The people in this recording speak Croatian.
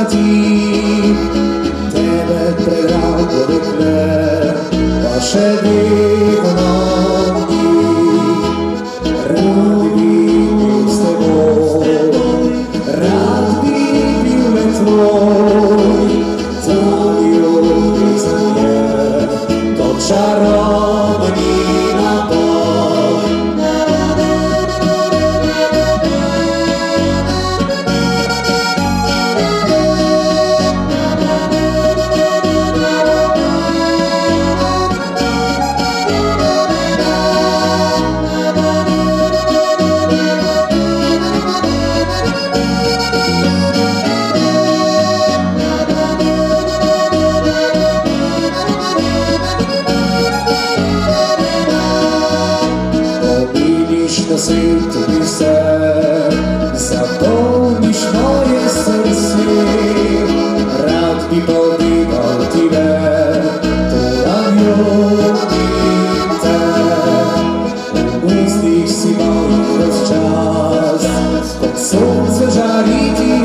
poznati tebe prerado rekle, pa še vedno rad bi bil s teboj, rad bi bil le tvoj, tvoj ljubezen je to čarobni napoj. Na svetu bi se zapolniš moje srce, rad bi povedal ti toda ljubim te. V mislih si moj ves čas, kot sonce žari ti